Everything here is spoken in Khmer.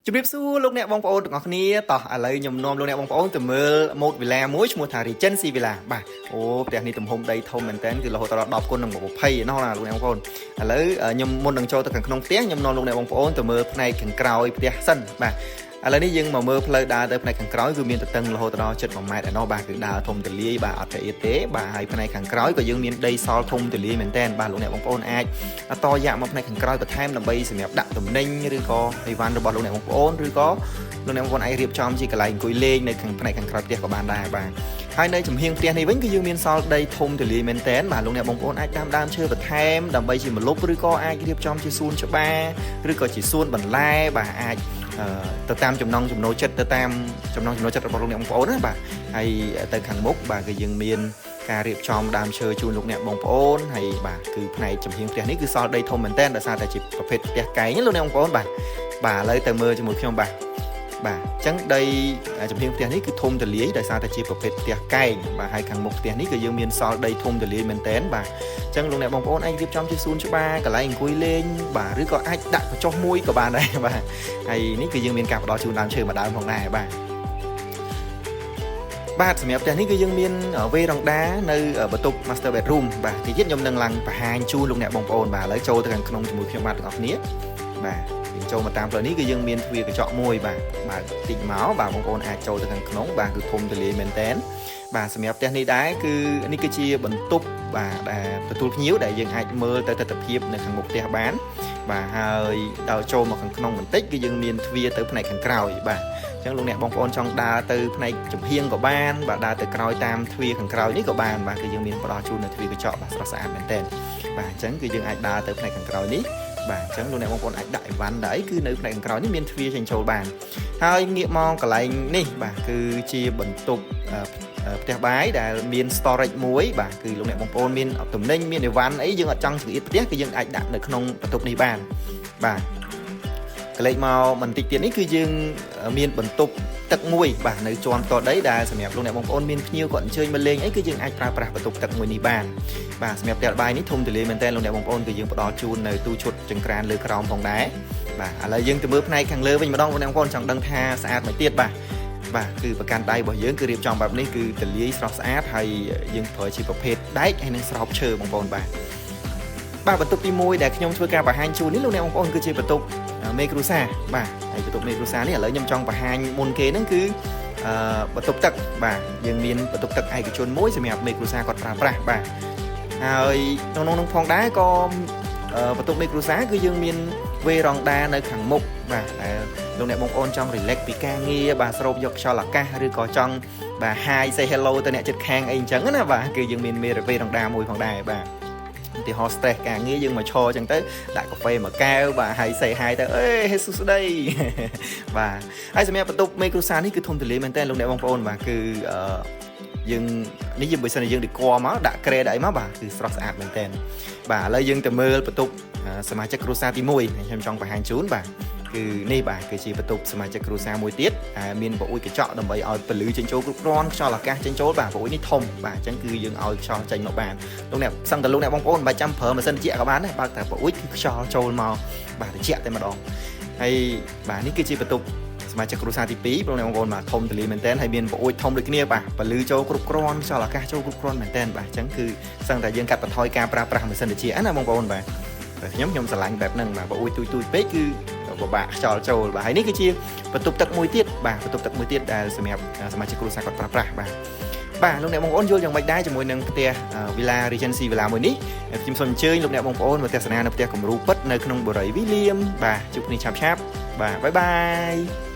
ជំរាបសួរលោកអ្នកបងប្អូនទាំងអស់គ្នាតោះឥឡូវខ្ញុំនាំលោកអ្នកបងប្អូនទៅមើលម៉ូតវីឡាមួយឈ្មោះថា Regency Villa បាទអូផ្ទះនេះទំហំដីធំមែនតើគឺរហូតដល់10គុណនឹង20ណោះណាលោកអ្នកបងប្អូនឥឡូវខ្ញុំមុននឹងចូលទៅខាងក្នុងផ្ទះខ្ញុំនាំលោកអ្នកបងប្អូនទៅមើលផ្នែកខាងក្រោយផ្ទះសិនបាទឥឡូវនេះយើងមកមើលផ្លូវដើរទៅផ្នែកខាងក្រោយគឺមានទទឹងរហូតដល់7 ម៉ែត្រឯណោះបាទគឺដើរធំទលាយបាទអត់ទេទេបាទហើយផ្នែកខាងក្រោយក៏យើងមានដីសល់ធំទលាយមែនតើបាទលោកអ្នកបងប្អូនអាចតយ៉ាក់មកផ្នែកខាងក្រោយបន្ថែមដើម្បីសម្រាប់ដាក់ទំនិញឬក៏អីវ៉ាន់របស់លោកអ្នកបងប្អូនឬក៏លោកអ្នកបងប្អូនអាចរៀបចំជាកន្លែងអង្គុយលេងនៅខាងផ្នែកខាងក្រោយផ្ទះក៏បានដែរបាទហើយនៅចំហៀងផ្ទះនេះវិញគឺយើងមានសល់ដីធំទលាយមែនតើបាទលោកអ្នកបងប្អូនអាចដាំដើមឈើបន្ថែមដើម្បីជាម្លប់ឬក៏អាចរៀបចំជាសួនច្បារឬក៏ជាសួនបន្លែបាទអាចទៅតាមចំណង់ចំណូលចិត្តទៅតាមចំណង់ចំណូលចិត្តរបស់លោកអ្នកបងប្អូនណាបាទហើយទៅខាងមុខបាទគឺយើងមានការរៀបចំដើមឈើជូនលោកអ្នកបងប្អូនហើយបាទគឺផ្នែកចំហៀងផ្ទះនេះគឺសល់ដីធំមែនតើដោយសារតែជាប្រភេទផ្ទះកែងលោកអ្នកបងប្អូនបាទឥឡូវទៅមើលជាមួយខ្ញុំបាទអញ្ចឹងដីចំហៀងផ្ទះនេះគឺធំទលាយដោយសារតែជាប្រភេទផ្ទះកែងបាទហើយខាងមុខផ្ទះនេះគឺយើងមានសល់ដីធំទលាយមែនតើបាទអញ្ចឹងលោកអ្នកបងប្អូនអាចរៀបចំជាសួនច្បារកន្លែងអង្គុយលេងបាទឬក៏អាចដាក់កញ្ចុះមួយក៏បានដែរបាទហើយនេះគឺយើងមានការផ្ដល់ជូនដើមឈើមួយដើមផងដែរបាទសម្រាប់ផ្ទះនេះគឺយើងមានវេរ៉ង់ដានៅបន្ទប់ Master Bedroom បាទទីទៀតខ្ញុំនឹងឡើងបង្ហាញជូនលោកអ្នកបងប្អូនបាទឥឡូវចូលទៅខាងក្នុងជាមួយខ្ញុំបាទទាំងអស់គ្នាបាទយើងចូលមកតាមផ្លូវនេះគឺយើងមានទ្វារកញ្ចក់មួយបាទបើកតិចមកបាទបងប្អូនអាចចូលទៅខាងក្នុងបាទគឺធំទលាយមែនតើបាទសម្រាប់ផ្ទះនេះដែរគឺនេះគឺជាបន្ទប់បាទដែលទទួលភ្ញៀវដែលយើងអាចមើលទៅទស្សនវិជ្ជានៅខាងមុខផ្ទះបានបាទហើយដល់ចូលមកខាងក្នុងបន្តិចគឺយើងមានទ្វារទៅផ្នែកខាងក្រោយបាទអញ្ចឹងលោកអ្នកបងប្អូនចង់ដើរទៅផ្នែកចំហៀងក៏បានបាទដើរទៅក្រោយតាមទ្វារខាងក្រោយនេះក៏បានបាទគឺយើងមានផ្ដល់ជូននៅទ្វារកញ្ចក់បាទស្រស់ស្អាតមែនតើបាទអញ្ចឹងគឺយើងអាចដើរទៅផ្នែកខាងក្រោយនេះបាទអញ្ចឹងលោកអ្នកបងប្អូនអាចដាក់អីវ៉ាន់ដែរគឺនៅផ្នែកខាងក្រោយនេះមានទ្វារចេញចូលបានហើយងាកមកកន្លែងនេះបាទគឺជាបន្ទប់ផ្ទះបាយដែលមាន storage មួយបាទគឺលោកអ្នកបងប្អូនមានទំនិញមានអីវ៉ាន់អីយើងអត់ចង់ចង្អៀតផ្ទះគឺយើងអាចដាក់នៅក្នុងបន្ទប់នេះបានបាទកលេចមកបន្តិចទៀតនេះគឺយើងមានបន្ទប់ទឹកមួយបាទនៅជាន់តដីដែលសម្រាប់លោកអ្នកបងប្អូនមានភ្ញៀវគាត់អញ្ជើញមកលេងអីគឺយើងអាចប្រើប្រាស់បន្ទប់ទឹកមួយនេះបានបាទសម្រាប់ផ្ទះបាយនេះធំទូលាយមែនតើលោកអ្នកបងប្អូនគឺយើងផ្ដល់ជូននៅទូឈុតចង្ក្រានលើក្រោមផងដែរបាទឥឡូវយើងទៅមើលផ្នែកខាងលើវិញម្ដងលោកអ្នកបងប្អូនចង់ដឹងថាស្អាតមកទៀតបាទគឺប្រកាន់ដៃរបស់យើងគឺរៀបចំបែបនេះគឺទលាយស្រស់ស្អាតហើយយើងប្រើជាប្រភេទដែកហើយនឹងស្រោបឈើបងប្អូនបាទបន្ទប់ទី1ដែលខ្ញុំធ្វើការបង្ហាញជូននេះលោកអ្នកបងប្អូនគឺជាបន្ទប់មេគ្រូសាបាទហើយបន្ទប់មេគ្រូសានេះឥឡូវខ្ញុំចង់បង្ហាញមុនគេហ្នឹងគឺបន្ទប់ទឹកបាទយើងមានបន្ទប់ទឹកឯកជនមួយសម្រាប់មេគ្រូសាគាត់ប្រើប្រាស់បាទហើយក្នុងនោះផងដែរក៏បន្ទប់មេគ្រូសាគឺយើងមានវេរ៉ង់ដានៅខាងមុខបាទដែលលោកអ្នកបងប្អូនចង់ relax ពីការងារបាទស្រូបយកខ្យល់អាកាសឬក៏ចង់បាទ hi say hello ទៅអ្នកជិតខាងអីអញ្ចឹងណាបាទគឺយើងមានវេរ៉ង់ដាមួយផងដែរបាទឧទាហរណ៍ stress ការងារយើងមកឈរអញ្ចឹងទៅដាក់កាហ្វេមួយកែវបាទហើយ say hi ទៅហេសួស្ដីបាទហើយសម្រាប់បន្ទប់មេគ្រូសានេះគឺធំទូលាយមែនតើលោកអ្នកបងប្អូនបាទគឺយើងនេះយើងបើសិនជាយើងដេកមកដាក់ក្រែដាក់អីមកបាទគឺស្រស់ស្អាតមែនតើបាទឥឡូវយើងទៅមើលបន្ទប់សមាជិកគ្រួសារទី1ខ្ញុំចង់បង្ហាញជូនបាទគឺនេះបាទគឺជាបន្ទប់សមាជិកគ្រួសារមួយទៀតមានប្រអួយកញ្ចក់ដើម្បីឲ្យពន្លឺចេញចូលគ្រប់គ្រាន់ខ្យល់អាកាសចេញចូលបាទប្រអួយនេះធំបាទអញ្ចឹងគឺយើងឲ្យខ្យល់ចេញមកបានលោកអ្នកសឹងតែលោកអ្នកបងប្អូនមិនបាច់ចាំប្រើម៉ាស៊ីនត្រជាក់ក៏បានដែរបើតែប្រអួយគឺខ្យល់ចូលមកបាទត្រជាក់តែម្ដងហើយបាទនេះគឺជាបន្ទប់សមាជិកគ្រួសារទី2បងប្អូនបាទធំទូលាយមែនតើហើយមានប្រអួយធំដូចគ្នាបាទពន្លឺចូលគ្រប់គ្រាន់ខ្យល់អាកាសចូលគ្រប់គ្រាន់មែនតើបាទអញ្ចឹងគឺសឹងតែយើងកាត់បន្ថយការប្រើប្រាស់ម៉ាស៊ីនត្រជាក់ណាបងប្អូនបាទខ្ញុំស្រឡាញ់បែបហ្នឹងបាទប្រអួយទូចពេកគឺពិបាកខ្យល់ចូលបាទហើយនេះគឺជាបន្ទប់ទឹកមួយទៀតបាទបន្ទប់ទឹកមួយទៀតដែលសម្រាប់សមាជិកគ្រួសារគាត់ប្រើប្រាស់បាទលោកអ្នកបងប្អូនយល់យ៉ាងម៉េចដែរជាមួយនឹងផ្ទះ Villa Regency Villa មួយនេះខ្ញុំសូមអញ្ជើញលោកអ្នកបងប្អូនមកទស្សនានៅផ្ទះគំរូពិតនៅក្នុងបុរីវីលៀមបាទជួបគ្នាឆាប់ៗបាទបាយបាយ